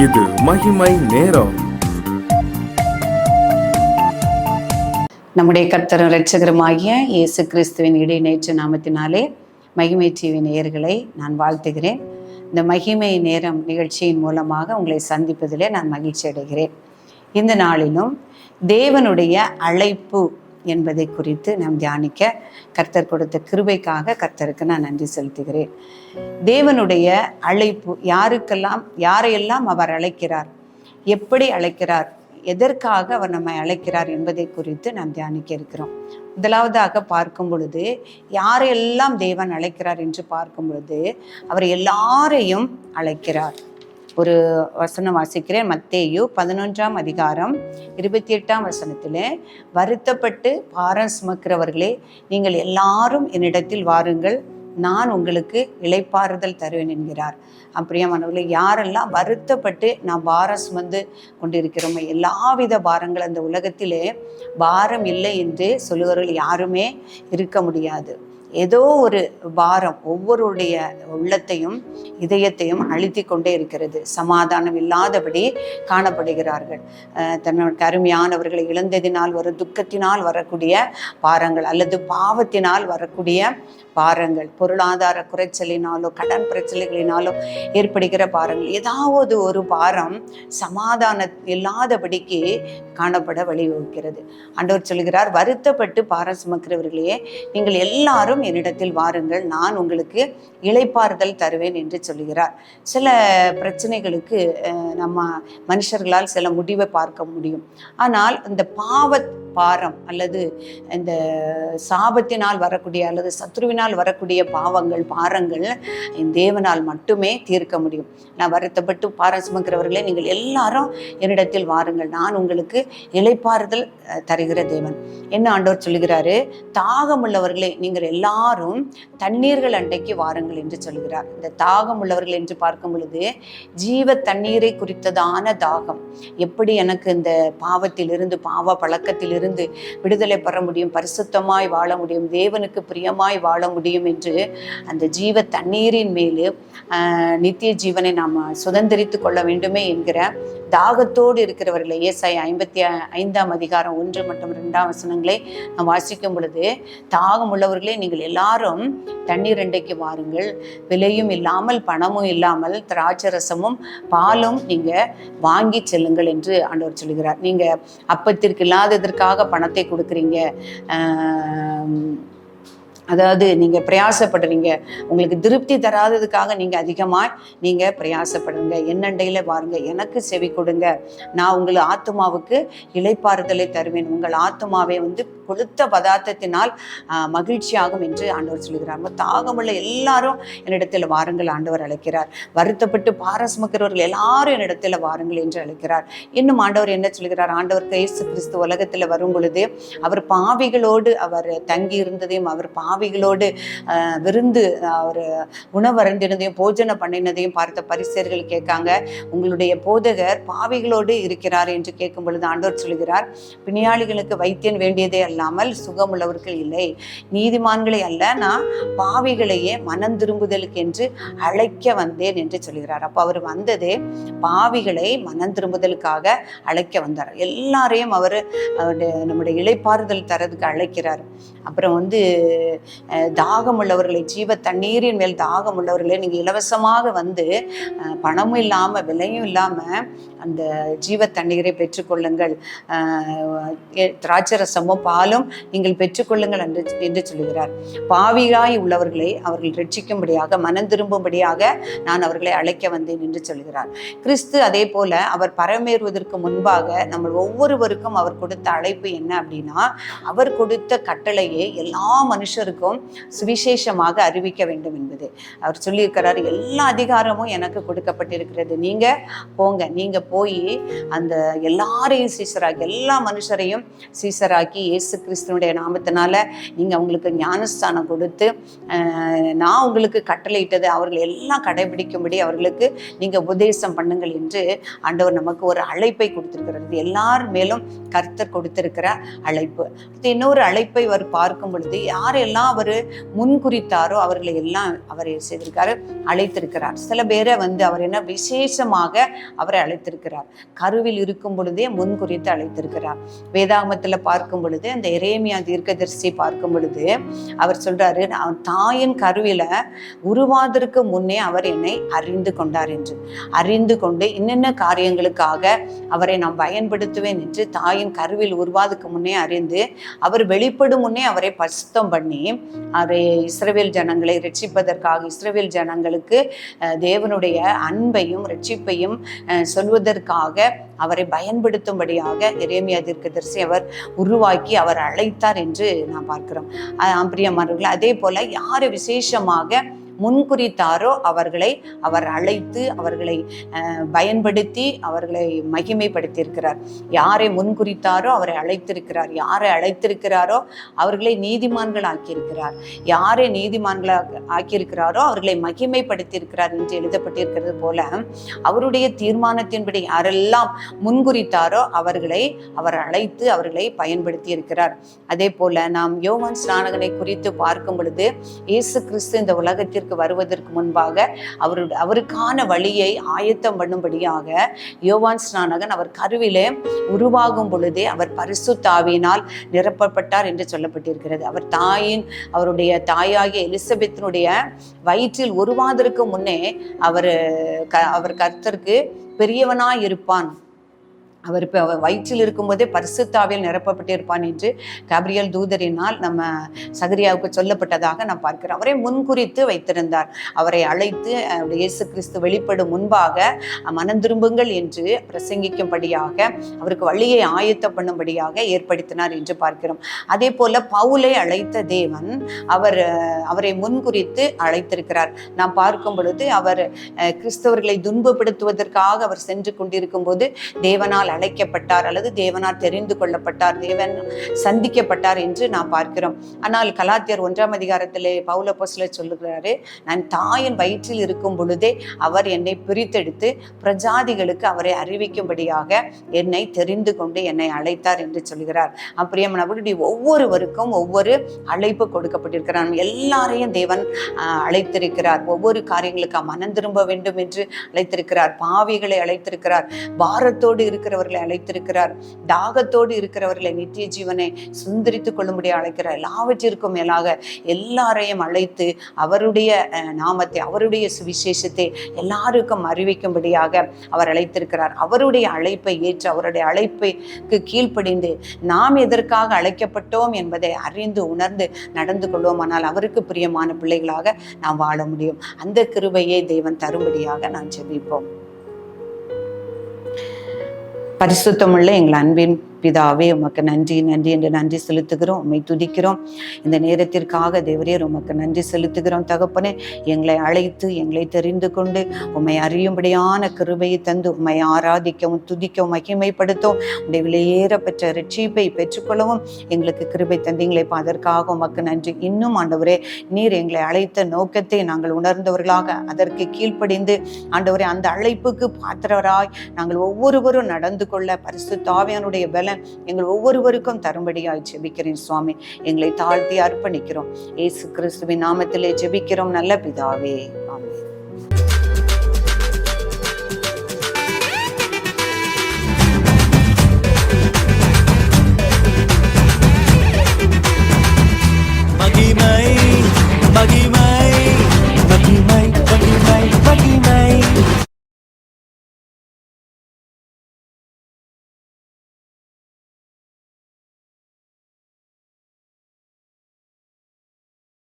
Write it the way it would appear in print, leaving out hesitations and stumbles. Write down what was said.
இது மகிமை நேரம். நம்முடைய கர்த்தரும் இரட்சகருமாகிய இயேசு கிறிஸ்துவின் இடைநேற்று நாமத்தினாலே மகிமை டிவி நேயர்களை நான் வாழ்த்துகிறேன். இந்த மகிமை நேரம் நிகழ்ச்சியின் மூலமாக உங்களை சந்திப்பதிலே நான் மகிழ்ச்சி அடைகிறேன். இந்த நாளிலும் தேவனுடைய அழைப்பு என்பதை குறித்து நாம் தியானிக்க கர்த்தர் கொடுத்த கிருபைக்காக கர்த்தருக்கு நான் நன்றி செலுத்துகிறேன். தேவனுடைய அழைப்பு யாரையெல்லாம் அவர் அழைக்கிறார், எப்படி அழைக்கிறார், எதற்காக அவர் நம்மை அழைக்கிறார் என்பதை குறித்து நாம் தியானிக்க இருக்கிறோம். முதலாவதாக பார்க்கும் பொழுது யாரையெல்லாம் தேவன் அழைக்கிறார் என்று பார்க்கும் பொழுது அவர் எல்லாரையும் அழைக்கிறார். ஒரு வசனம் வாசிக்கிறேன். மத்தேயு 11ஆம் அதிகாரம் 28ஆம் வசனத்திலே, வருத்தப்பட்டு பாரம் சுமக்கிறவர்களே, நீங்கள் எல்லாரும் என்னிடத்தில் வாருங்கள், நான் உங்களுக்கு இளைப்பாறுதல் தருவேன் என்கிறார். அப்படியானவர்களே, யாரெல்லாம் வருத்தப்பட்டு நாம் பாரம் சுமந்து கொண்டிருக்கிறோமோ, எல்லாவித பாரங்கள் அந்த உலகத்திலே பாரம் இல்லை என்று சொல்லுவவர்கள் யாருமே இருக்க முடியாது. ஏதோ ஒரு பாரம் ஒவ்வொருடைய உள்ளத்தையும் இதயத்தையும் அழுத்தி கொண்டே இருக்கிறது. சமாதானம் இல்லாதபடி காணப்படுகிறார்கள். தன்னுடைய அருமையானவர்களை இழந்ததினால் வரும் துக்கத்தினால் வரக்கூடிய பாரங்கள், அல்லது பாவத்தினால் வரக்கூடிய பாரங்கள், பொருளாதார குறைச்சலினாலோ கடன் பிரச்சனைகளினாலோ ஏற்படுகிற பாரங்கள், ஏதாவது ஒரு பாரம் சமாதானம் இல்லாதபடிக்கு காணப்பட வழிவகுக்கிறது. ஆண்டவர் சொல்கிறார், வருத்தப்பட்டு பாரம் சுமக்கிறவர்களே, நீங்கள் எல்லாரும் என்னிடத்தில் வாருங்கள், நான் உங்களுக்கு இளைப்பாறுதல் தருவேன் என்று சொல்கிறார். சில பிரச்சனைகளுக்கு நம்ம மனுஷர்களால் சில முடிவை பார்க்க முடியும். ஆனால் இந்த பாரம் அல்லது இந்த சாபத்தினால் வரக்கூடிய அல்லது சத்ருவினால் வரக்கூடிய பாரங்கள் தேவனால் மட்டுமே தீர்க்க முடியும். நான் வருத்தப்பட்டு பாரம் சுமக்கிறவர்களே, நீங்கள் எல்லாரும் என்னிடத்தில் வாருங்கள், நான் உங்களுக்கு இளைப்பாறுதல் தருகிற தேவன். என்ன ஆண்டவர் சொல்லுகிறாரு? தாகம் உள்ளவர்களே, நீங்கள் எல்லாரும் தண்ணீர்கள் அண்டைக்கு வாருங்கள் என்று சொல்கிறார். இந்த தாகம் உள்ளவர்கள் என்று பார்க்கும் பொழுது ஜீவ தண்ணீரை குறித்ததான தாகம். எப்படி எனக்கு இந்த பாவத்திலிருந்து, பாவ பழக்கத்திலிருந்து விடுதலை பெற முடியும், பரிசுத்தமாய் வாழ முடியும், தேவனுக்கு பிரியமாய் வாழ முடியும் என்று அந்த ஜீவ தண்ணீரின் மேலே நித்திய ஜீவனை நாம் சுதந்திரித்து கொள்ள வேண்டுமே என்கிற தாகத்தோடு இருக்கிறவர்களை ஏசாயா 55ஆம் அதிகாரம் 1 மற்றும் 2ஆம் வசனங்களை நாம் வாசிக்கும் பொழுது, தாகம் உள்ளவர்களே, நீங்கள் எல்லாரும் தண்ணீர் அண்டைக்கு வாருங்கள், விலையும் இல்லாமல் பணமும் இல்லாமல் திராட்சரசமும் பாலும் நீங்க வாங்கி செல்லுங்கள் என்று ஆண்டவர் சொல்கிறார். நீங்க அப்பத்திற்கு இல்லாததற்காக பணத்தை கொடுக்குறீங்க, அதாவது நீங்கள் பிரயாசப்படுறீங்க, உங்களுக்கு திருப்தி தராததுக்காக நீங்கள் அதிகமாக நீங்கள் பிரயாசப்படுங்க, என்னண்டையில் வாருங்க, எனக்கு செவி கொடுங்க, நான் உங்கள் ஆத்மாவுக்கு இளைப்பாறுதலை தருவேன், உங்கள் ஆத்மாவை கொளுத்த பதார்த்தத்தினால் மகிழ்ச்சியாகும் என்று ஆண்டவர் சொல்கிறார். தாகமுள்ள எல்லாரும் என்னிடத்தில் வாருங்கள் ஆண்டவர் அழைக்கிறார். வருத்தப்பட்டு பாரம் சுமக்கிறவர்கள் எல்லாரும் என்னிடத்தில் வாருங்கள் என்று அழைக்கிறார். இன்னும் ஆண்டவர் என்ன சொல்கிறார்? ஆண்டவர் இயேசு கிறிஸ்து உலகத்தில் வரும் பொழுது அவர் பாவிகளோடு அவர் தங்கி இருந்ததையும், அவர் பாவிகளோடு விருந்து அவர் உணவருந்தினதையும் போஜனை பண்ணினதையும் பார்த்த பரிசேயர்கள் கேட்காங்க, உங்களுடைய போதகர் பாவிகளோடு இருக்கிறார் என்று கேட்கும் பொழுது ஆண்டவர் சொல்கிறார், பிணியாளிகளுக்கு வைத்தியன் வேண்டியதே அல்லாமல் சுகமுள்ளவர்கள் இல்லை, நீதிமான்களை அல்ல, நான் பாவிகளையே மனம் திரும்புதலுக்கு என்று அழைக்க வந்தேன் என்று சொல்கிறார். அப்போ அவர் வந்ததே பாவிகளை மனம் திரும்புதலுக்காக அழைக்க வந்தார். எல்லாரையும் அவர் நம்முடைய இளைப்பாறுதல் தரதுக்கு அழைக்கிறார். அப்புறம் தாகம் உள்ளவர்களை, ஜீவ தண்ணீரின் மேல் தாகம் உள்ளவர்களை நீங்கள் இலவசமாக பணமும் இல்லாமல் விலையும் இல்லாமல் அந்த ஜீவ தண்ணீரை பெற்றுக்கொள்ளுங்கள், திராட்சரசமும் பாலும் நீங்கள் பெற்றுக்கொள்ளுங்கள் என்று சொல்கிறார். பாவியாய் உள்ளவர்களை அவர்கள் ரட்சிக்கும்படியாக, மனம் திரும்பும்படியாக நான் அவர்களை அழைக்க வந்தேன் என்று சொல்கிறார். கிறிஸ்து அதே போல அவர் பரமேறுவதற்கு முன்பாக நம்ம ஒவ்வொருவருக்கும் அவர் கொடுத்த அழைப்பு என்ன அப்படின்னா, அவர் கொடுத்த கட்டளையை எல்லா மனுஷருக்கும் சுவிசேஷமாக அறிவிக்க வேண்டும் என்பது. அவர் சொல்லியிருக்கிறார், எல்லா அதிகாரமும் எனக்கு கொடுக்கப்பட்டிருக்கிறது, நீங்க போங்க, நீங்க போய் அந்த எல்லாரையும் சீசராக்கி, எல்லா மனுஷரையும் சீசராக்கி இயேசு கிறிஸ்துனுடைய நாமத்தினால நீங்க அவங்களுக்கு ஞானஸ்தானம் கொடுத்து நான் உங்களுக்கு கட்டளையிட்டது அவர்கள் எல்லாம் கடைபிடிக்கும்படி அவர்களுக்கு நீங்க உபதேசம் பண்ணுங்கள் என்று ஆண்டவர் நமக்கு ஒரு அழைப்பை கொடுத்திருக்கிறது. எல்லார் மேலும் கர்த்தர் கொடுத்திருக்கிற அழைப்பு. இன்னொரு அழைப்பை அவர் பார்க்கும் பொழுது, யாரெல்லாம் யாரெல்லாம் அவர் முன்குறித்தாரோ அவர்களை எல்லாம் அவர் செய்திருக்காரு, அழைத்திருக்கிறார். சில பேரை அவர் என்ன விசேஷமாக அவரை அழைத்திருக்கிறார். கருவில் இருக்கும் பொழுதே முன்குறித்து அழைத்திருக்கிறார். வேதாகமத்தில் பார்க்கும் பொழுது அந்த எரேமியா தீர்க்கதரிசி பார்க்கும் பொழுது அவர் சொல்றாரு, தாயின் கருவில உருவாவதற்கு முன்னே அவர் என்னை அறிந்து கொண்டார் என்று. அறிந்து கொண்டு இன்னென்ன காரியங்களுக்காக அவரை நான் பயன்படுத்துவேன் என்று தாயின் கருவில் உருவாதுக்கு முன்னே அறிந்து அவர் வெளிப்படும் முன்னே அவரை பரிசுத்தம் பண்ணி அவரை இஸ்ரவேல் ஜனங்களை ரட்சிப்பதற்காக, இஸ்ரவேல் ஜனங்களுக்கு தேவனுடைய அன்பையும் ரட்சிப்பையும் சொல்வதற்காக அவரை பயன்படுத்தும்படியாக எரேமியா தீர்க்கதரிசி அவர் உருவாக்கி அவர் அழைத்தார் என்று நாம் பார்க்கிறோம். பிரியமானவர்களே, அதே போல யாரை விசேஷமாக முன்குறித்தாரோ அவர்களை அவர் அழைத்து அவர்களை பயன்படுத்தி அவர்களை மகிமைப்படுத்தியிருக்கிறார். யாரை முன்குறித்தாரோ அவரை அழைத்திருக்கிறார். யாரை அழைத்திருக்கிறாரோ அவர்களை நீதிமான்கள் ஆக்கியிருக்கிறார். யாரை நீதிமான்களாக ஆக்கியிருக்கிறாரோ அவர்களை மகிமைப்படுத்தியிருக்கிறார் என்று எழுதப்பட்டிருக்கிறது போல அவருடைய தீர்மானத்தின்படி யாரெல்லாம் முன்குறித்தாரோ அவர்களை அவர் அழைத்து அவர்களை பயன்படுத்தி இருக்கிறார். அதே போல நாம் யோவான் ஸ்நானகனை குறித்து பார்க்கும் பொழுது இயேசு கிறிஸ்து இந்த உலகத்திற்கு வருவதற்கு முன்பாக அவருக்கான வழியை ஆயத்தம் பண்ணும்படியாக யோவான் ஸ்நானகன் அவர் கருவிலே உருவாகும் பொழுதே அவர் பரிசுத்த ஆவியினால் நிரப்பப்பட்டார் என்று சொல்லப்பட்டிருக்கிறது. அவருடைய தாயாகிய எலிசபெத்தினுடைய வயிற்றில் உருவாவதற்கு முன்னே அவர் கர்த்தருக்கு பெரியவனாய் இருப்பான், அவர் இப்போ வயிற்றில் இருக்கும்போதே பரிசுத்த ஆவியில் நிரப்பப்பட்டிருப்பான் என்று கபிரியேல் தூதரினால் நம்ம சகரியாவுக்கு சொல்லப்பட்டதாக நாம் பார்க்கிறோம். அவரை முன்குறித்து வைத்திருந்தார். அவரை அழைத்து இயேசு கிறிஸ்து வெளிப்படும் முன்பாக மனம் திரும்புங்கள் என்று பிரசங்கிக்கும்படியாக அவருக்கு வழியை ஆயத்தம் பண்ணும்படியாக ஏற்படுத்தினார் என்று பார்க்கிறோம். அதே போல பவுலை அழைத்த தேவன் அவரை முன்குறித்து அழைத்திருக்கிறார். நாம் பார்க்கும் பொழுது அவர் கிறிஸ்தவர்களை துன்பப்படுத்துவதற்காக அவர் சென்று கொண்டிருக்கும் போது தேவனால் அழைக்கப்பட்டார் அல்லது தேவனால் தெரிந்து கொள்ளப்பட்டார், தேவன் சந்திக்கப்பட்டார் என்று நாம் பார்க்கிறோம். ஆனால் கலாத்தியர் 1ஆம் அதிகாரத்திலே பவுல் அப்போஸ்தலர் சொல்லுகிறாரு, நான் தாயின் வயிற்றில் இருக்கும் பொழுதே அவர் என்னை பிரித்தெடுத்து பிரஜாதிகளுக்கு அவரை அறிவிக்கும்படியாக என்னை தெரிந்து கொண்டு என்னை அழைத்தார் என்று சொல்கிறார். பிரியமானவர்களே, ஒவ்வொருவருக்கும் ஒவ்வொரு அழைப்பு கொடுக்கப்பட்டிருக்கிறார். எல்லாரையும் தேவன் அழைத்திருக்கிறார். ஒவ்வொரு காரியங்களுக்கு மனம் திரும்ப வேண்டும் என்று அழைத்திருக்கிறார். பாவிகளை அழைத்திருக்கிறார். பாரத்தோடு இருக்கிறவர்களை அழைத்திருக்கிறார். தாகத்தோடு இருக்கிறவர்களை நித்திய ஜீவனை சுந்தரித்துக் கொள்ளும்படி அழைக்கிறார். எல்லாவற்றிற்கும் மேலாக எல்லாரையும் அழைத்து அவருடைய நாமத்தை, அவருடைய சுவிசேஷத்தை எல்லாருக்கும் அறிவிக்கும்படியாக அவர் அழைத்திருக்கிறார். அவருடைய அழைப்பை ஏற்று அவருடைய அழைப்புக்கு கீழ்ப்படிந்து நாம் எதற்காக அழைக்கப்பட்டோம் என்பதை அறிந்து உணர்ந்து நடந்து கொள்வோம். ஆனால் அவருக்கு பிரியமான பிள்ளைகளாக நாம் வாழ முடியும். அந்த கிருபையை தேவன் தரும்படியாக நான் ஜெபிப்போம். பரிசுத்தமுள்ள எங்கள் அன்பின் பிதாவே, உமக்கு நன்றி நன்றி என்று நன்றி செலுத்துகிறோம். உம்மை துதிக்கிறோம். இந்த நேரத்திற்காக தேவரே உமக்கு நன்றி செலுத்துகிறோம். தகப்பனே, எங்களை அழைத்து எங்களை தெரிந்து கொண்டு உம்மை அறியும்படியான கிருபையை தந்து உம்மை ஆராதிக்கவும் துதிக்கவும் மகிமைப்படுத்தவும் உடைய விலையேற பெற்ற ரட்சிப்பை பெற்றுக்கொள்ளவும் எங்களுக்கு கிருபை தந்தீங்களே. அதற்காக உமக்கு நன்றி. இன்னும் ஆண்டவரே, நீர் எங்களை அழைத்த நோக்கத்தை நாங்கள் உணர்ந்தவர்களாக அதற்கு கீழ்ப்படிந்து ஆண்டவரே அந்த அழைப்புக்கு பாத்திரராய் நாங்கள் ஒவ்வொருவரும் நடந்து கொள்ள பரிசுத்த ஆவியானுடைய பலன் எங்கள் ஒவ்வொருவருக்கும் தரும்படியாய் ஜெபிக்கிறேன் சுவாமி. எங்களை தாழ்த்தி அர்ப்பணிக்கிறோம். இயேசு கிறிஸ்துவின் நாமத்திலே ஜெபிக்கிறோம் நல்ல பிதாவே, ஆமென். மகிமை மகிமை